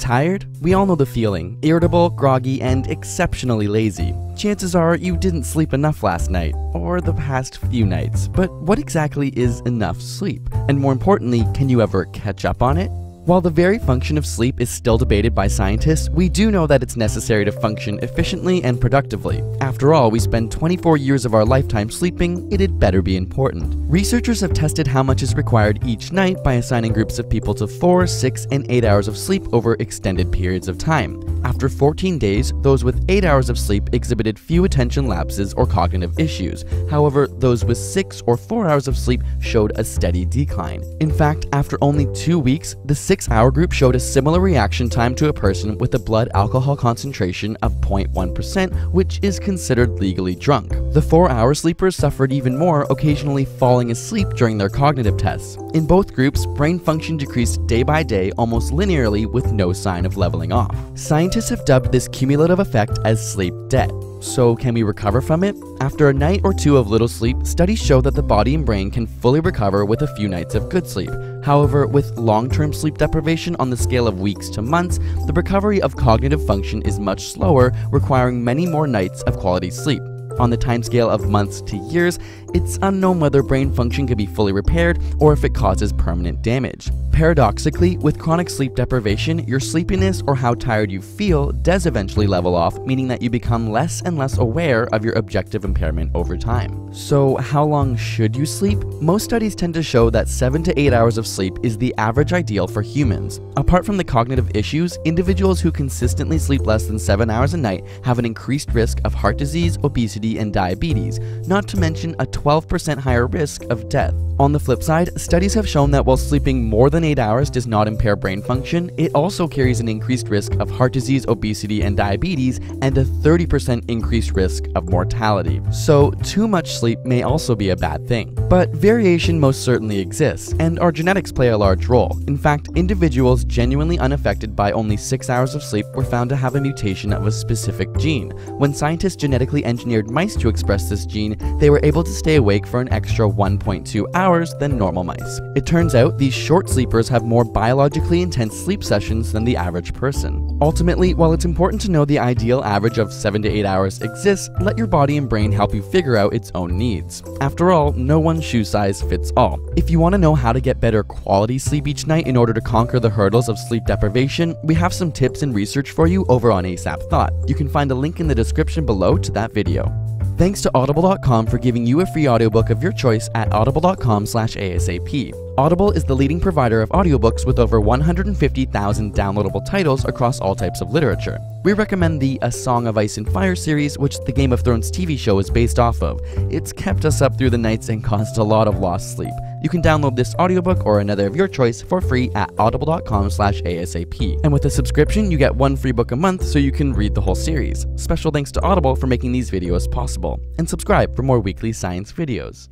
Tired? We all know the feeling. Irritable, groggy, and exceptionally lazy. Chances are you didn't sleep enough last night, or the past few nights. But what exactly is enough sleep? And more importantly, can you ever catch up on it? While the very function of sleep is still debated by scientists, we do know that it's necessary to function efficiently and productively. After all, we spend 24 years of our lifetime sleeping, it had better be important. Researchers have tested how much is required each night by assigning groups of people to 4, 6, and 8 hours of sleep over extended periods of time. After 14 days, those with 8 hours of sleep exhibited few attention lapses or cognitive issues. However, those with 6 or 4 hours of sleep showed a steady decline. In fact, after only 2 weeks, the 6-hour group showed a similar reaction time to a person with a blood alcohol concentration of 0.1%, which is considered legally drunk. The 4-hour sleepers suffered even more, occasionally falling asleep during their cognitive tests. In both groups, brain function decreased day by day almost linearly with no sign of leveling off. Scientists have dubbed this cumulative effect as sleep debt. So can we recover from it? After a night or two of little sleep, studies show that the body and brain can fully recover with a few nights of good sleep. However, with long-term sleep deprivation on the scale of weeks to months, the recovery of cognitive function is much slower, requiring many more nights of quality sleep. On the timescale of months to years, it's unknown whether brain function can be fully repaired or if it causes permanent damage. Paradoxically, with chronic sleep deprivation, your sleepiness or how tired you feel does eventually level off, meaning that you become less and less aware of your objective impairment over time. So how long should you sleep? Most studies tend to show that 7 to 8 hours of sleep is the average ideal for humans. Apart from the cognitive issues, individuals who consistently sleep less than 7 hours a night have an increased risk of heart disease, obesity, and diabetes, not to mention a 12% higher risk of death. On the flip side, studies have shown that while sleeping more than 8 hours does not impair brain function, it also carries an increased risk of heart disease, obesity, and diabetes, and a 30% increased risk of mortality. So too much sleep may also be a bad thing. But variation most certainly exists, and our genetics play a large role. In fact, individuals genuinely unaffected by only 6 hours of sleep were found to have a mutation of a specific gene. When scientists genetically engineered mice to express this gene, they were able to stay awake for an extra 1.2 hours than normal mice. It turns out these short sleepers have more biologically intense sleep sessions than the average person. Ultimately, while it's important to know the ideal average of 7 to 8 hours exists, let your body and brain help you figure out its own needs. After all, no one shoe size fits all. If you want to know how to get better quality sleep each night in order to conquer the hurdles of sleep deprivation, we have some tips and research for you over on ASAP Thought. You can find a link in the description below to that video. Thanks to Audible.com for giving you a free audiobook of your choice at audible.com/ASAP. Audible is the leading provider of audiobooks with over 150,000 downloadable titles across all types of literature. We recommend the A Song of Ice and Fire series, which the Game of Thrones TV show is based off of. It's kept us up through the nights and caused a lot of lost sleep. You can download this audiobook or another of your choice for free at audible.com/ASAP. And with a subscription, you get 1 free book a month so you can read the whole series. Special thanks to Audible for making these videos possible. And subscribe for more weekly science videos.